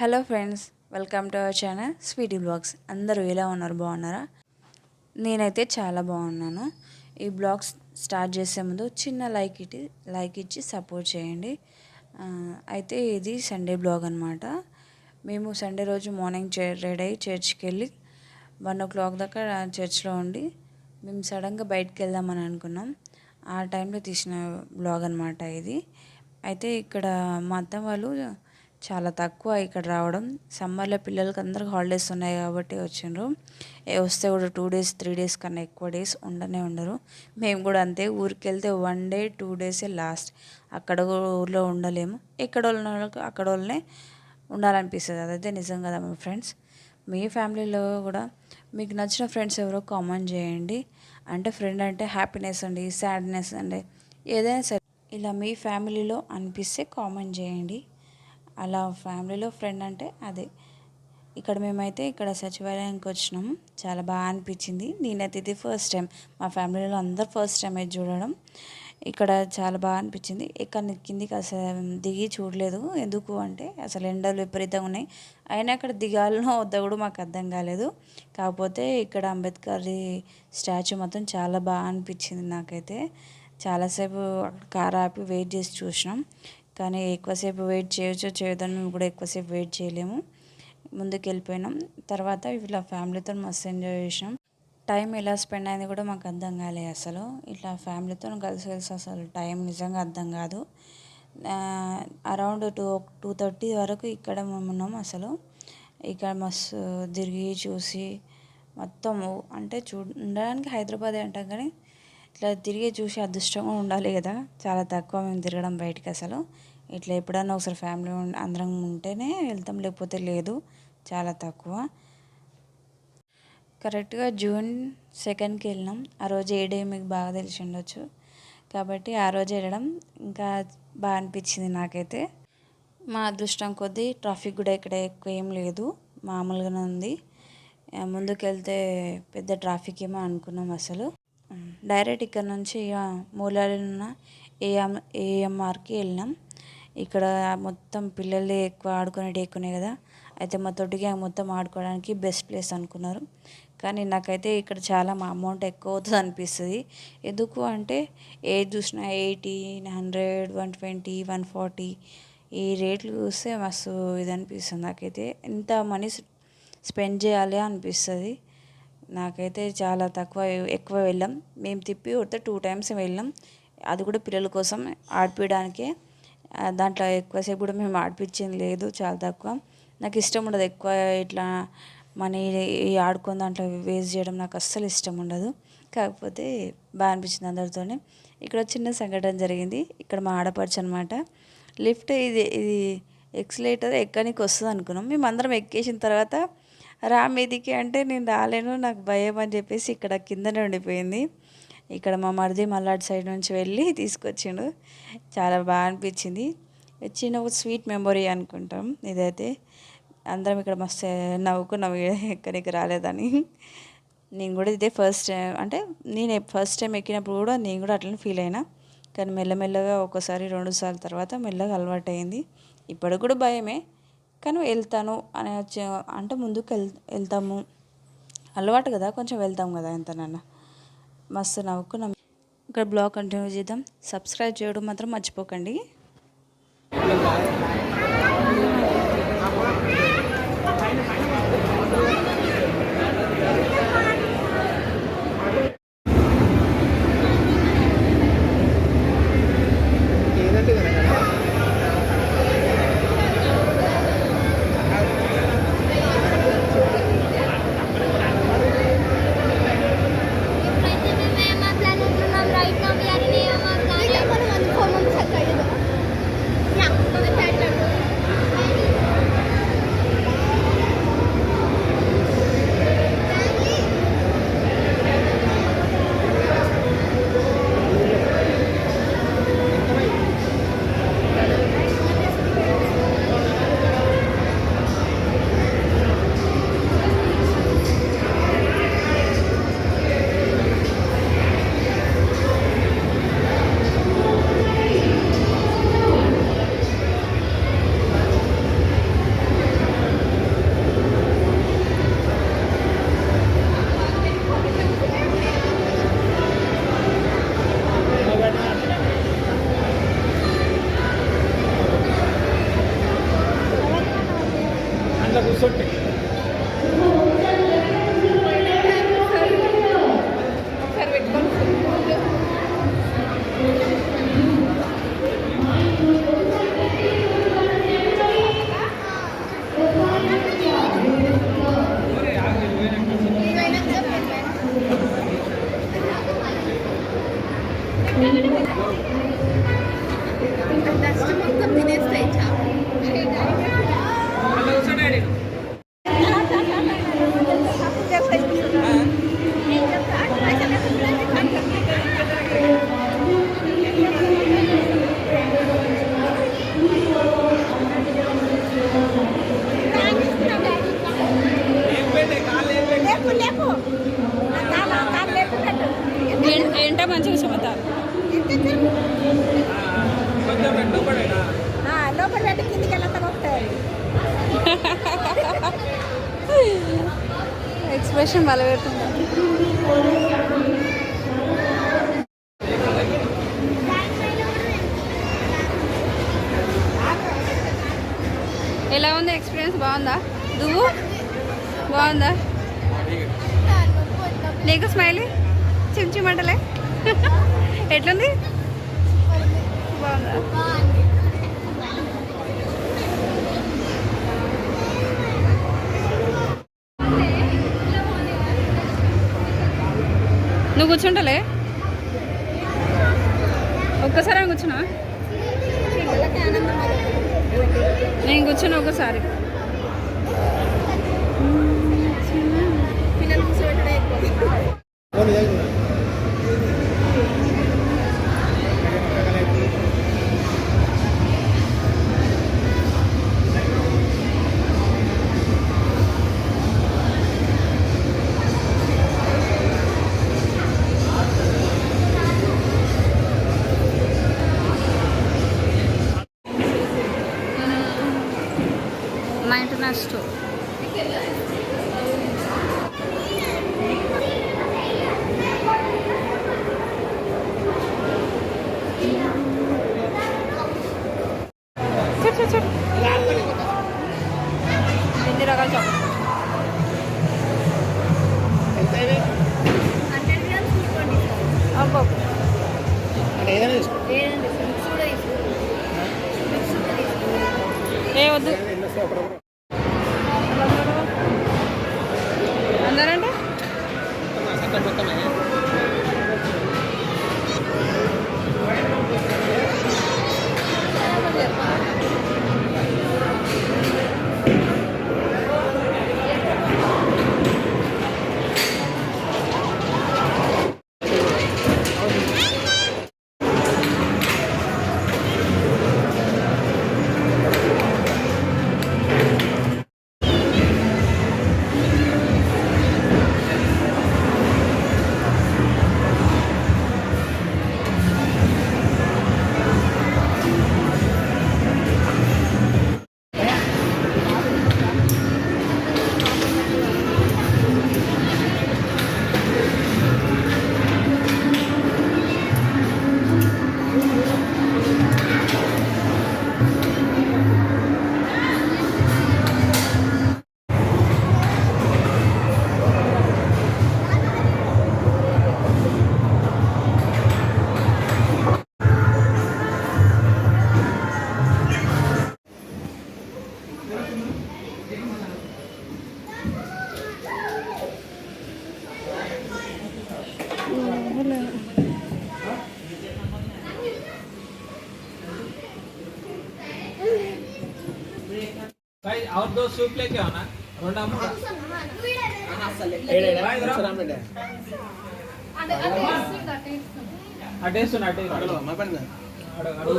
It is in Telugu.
Hello friends, welcome to our channel sweety blogs. అందరూ ఎలా ఉన్నారు? బాగున్నారా? నేనైతే చాలా బాగున్నాను. ఈ బ్లాగ్స్ స్టార్ట్ చేసే ముందు చిన్న లైక్ ఇచ్చి సపోర్ట్ చేయండి. అయితే ఇది సండే బ్లాగ్ అనమాట. మేము సండే రోజు మార్నింగ్ రెడీ అయ్యి చర్చ్కి వెళ్ళి 1 o'clock దాకా చర్చ్లో ఉండి మేము సడన్గా బయటకు వెళ్దామని అనుకున్నాం. ఆ టైంలో తీసిన బ్లాగ్ అనమాట ఇది. అయితే ఇక్కడ మా అత్త వాళ్ళు చాలా తక్కువ ఇక్కడ రావడం. సమ్మర్లో పిల్లలకి అందరికి హాలిడేస్ ఉన్నాయి కాబట్టి వచ్చిండ్రు. వస్తే కూడా 2 days 3 days కన్నా ఎక్కువ డేస్ ఉండరు. మేము కూడా అంతే, ఊరికి వెళ్తే 1 day 2 days లాస్ట్. అక్కడ ఊర్లో ఉండలేము. ఎక్కడ వాళ్ళకి అక్కడ వాళ్ళనే ఉండాలనిపిస్తుంది. అదైతే నిజం కదా మా ఫ్రెండ్స్. మీ ఫ్యామిలీలో కూడా మీకు నచ్చిన ఫ్రెండ్స్ ఎవరో కామెంట్ చేయండి. అంటే ఫ్రెండ్ అంటే హ్యాపీనెస్ అండి, సాడ్నెస్ అండి, ఏదైనా సరే ఇలా మీ ఫ్యామిలీలో అనిపిస్తే కామెంట్ చేయండి. అలా ఫ్యామిలీలో ఫ్రెండ్ అంటే అదే. ఇక్కడ మేమైతే ఇక్కడ సచివాలయానికి వచ్చినాం. చాలా బాగా అనిపించింది. నేనైతే ఇది ఫస్ట్ టైం, మా ఫ్యామిలీలో అందరు ఫస్ట్ టైం అయితే చూడడం. ఇక్కడ చాలా బాగా అనిపించింది. కిందికి అసలు దిగి చూడలేదు. ఎందుకు అంటే అసలు ఎండలు విపరీతంగా ఉన్నాయి. అయినా అక్కడ దిగాలనో వద్దా కూడా మాకు అర్థం కాలేదు. కాకపోతే ఇక్కడ అంబేద్కర్ స్టాచ్యూ మాత్రం చాలా బాగా అనిపించింది నాకైతే. చాలాసేపు అక్కడ కార్ ఆపి వెయిట్ చేసి చూసినాం. కానీ ఎక్కువసేపు వెయిట్ చేయొద్దని మేము కూడా ఎక్కువసేపు వెయిట్ చేయలేము. ముందుకు వెళ్ళిపోయినాం. తర్వాత ఇట్లా ఫ్యామిలీతో మస్తు ఎంజాయ్ చేసినాం. టైం ఎలా స్పెండ్ అయింది కూడా మాకు అర్థం కాలేదు అసలు. ఇట్లా ఫ్యామిలీతో కలిసి అసలు టైం నిజంగా అర్థం కాదు. అరౌండ్ 2:30 వరకు ఇక్కడ మేము ఉన్నాం. అసలు ఇక్కడ మస్తు తిరిగి చూసి మొత్తం అంటే ఉండడానికి హైదరాబాదే అంటాం, కానీ ఇట్లా తిరిగి చూసి అదృష్టంగా ఉండాలి కదా. చాలా తక్కువ మేము తిరగడం బయటికి అసలు. ఇట్లా ఎప్పుడన్నా ఒకసారి ఫ్యామిలీ అందరం ఉంటేనే వెళ్తాం, లేకపోతే లేదు, చాలా తక్కువ. కరెక్ట్గా June 2కి వెళ్ళినాం. ఆ రోజు ఏ డే మీకు బాగా తెలిసి ఉండొచ్చు కాబట్టి ఆ రోజు వెళ్ళడం ఇంకా బాగా అనిపించింది నాకైతే. మా అదృష్టం కొద్దీ ట్రాఫిక్ కూడా ఇక్కడ ఎక్కువ ఏం లేదు, మామూలుగానే ఉంది. ముందుకు వెళ్తే పెద్ద ట్రాఫిక్ ఏమో అనుకున్నాం అసలు. డైరెక్ట్ ఇక్కడ నుంచి మూలాలున్న ఏఎంఆర్కి వెళ్ళినాం. ఇక్కడ మొత్తం పిల్లలే ఎక్కువ ఆడుకునేవి ఎక్కువనే కదా. అయితే మా తోటి గ్యాంగ్ మొత్తం ఆడుకోవడానికి బెస్ట్ ప్లేస్ అనుకున్నారు. కానీ నాకైతే ఇక్కడ చాలా మా అమౌంట్ ఎక్కువ అవుతుంది అనిపిస్తుంది. ఎందుకు అంటే ఏది చూసినా 80, 100, 120, 140 ఈ రేట్లు చూస్తే మస్తు ఇది అనిపిస్తుంది నాకైతే. ఎంత మనీ స్పెండ్ చేయాలి అనిపిస్తుంది నాకైతే. చాలా ఎక్కువ వెళ్ళాం. మేము తిప్పి కొడితే 2 times వెళ్ళాం. అది కూడా పిల్లల కోసం ఆడిపించడానికే. దాంట్లో ఎక్కువసేపు కూడా మేము ఆడిపించింది లేదు, చాలా తక్కువ. నాకు ఇష్టం ఉండదు ఎక్కువ ఇట్లా మనీ ఆడుకొని దాంట్లో వేస్ట్ చేయడం, నాకు అస్సలు ఇష్టం ఉండదు. కాకపోతే బాగా అనిపించింది అందరితోనే. ఇక్కడ చిన్న సంఘటన జరిగింది. ఇక్కడ మా ఆడపడుచు అనమాట. లిఫ్ట్ ఇది ఎక్సలేటర్ ఎక్కడానికి వస్తుంది అనుకున్నాం. మేము అందరం ఎక్కేసిన తర్వాత రా మీదికి అంటే నేను రాలేను, నాకు భయం అని చెప్పేసి ఇక్కడ కిందనే ఉండిపోయింది. ఇక్కడ మా మరిది మళ్ళీ అటు సైడ్ నుంచి వెళ్ళి తీసుకొచ్చిండు. చాలా బాగా అనిపించింది. చిన్న ఒక స్వీట్ మెమొరీ అనుకుంటాం ఇదైతే. అందరం ఇక్కడ మస్తు నవ్వుకున్నాం ఎక్కడికి రాలేదని. నేను కూడా ఇదే ఫస్ట్ టైం, అంటే నేను ఫస్ట్ టైం ఎక్కినప్పుడు కూడా నేను కూడా అట్లనే ఫీల్ అయినా. కానీ మెల్లమెల్లగా ఒకసారి 2 సార్లు తర్వాత మెల్లగా అలవాటు అయింది. ఇప్పటికి కూడా భయమే, కానీ వెళ్తాను అని అంటే ముందుకు వెళ్తాము, అలవాటు కదా, కొంచెం వెళ్తాం కదా ఎంతనన్నా. మస్తు నవ్వుకున్నాం. ఇక్కడ బ్లాగ్ కంటిన్యూ చేద్దాం. సబ్స్క్రైబ్ చేయడం మాత్రం మర్చిపోకండి. Right now we are in AMR Garden. కూర్చోండి. డస్ట్ మొత్తం తినేస్తాయి ఏంటో మంచిగా చెబుతా లోపల పెట్టి కిందికి వెళ్ళతా వస్తాయి. ఎక్స్ప్రెషన్ బల పెడుతుంది. ఎలా ఉంది ఎక్స్పీరియన్స్? బాగుందా? నువ్వు బాగుందా? నీకు స్మైలీ చిమ్చిమంటలే ఎట్లుంది? బాగుందా? నువ్వు కూర్చుంటలే? ఒక్కసారి కూర్చున్నా? నేను కూర్చున్నా ఒకసారి. పిల్లలు కూర్చోబెట్టడే ఎక్కువ. మా ఇంటర్నెట్ స్టోర్. ఎన్ని రకాల చాక్లెట్? అబ్బో ఏ వద్దు అందరంటే भाई और दो सूप लेके आना रोंडा मोड़ा अटेस्ट ना अटेस्ट मैं पढ़ना अड़ो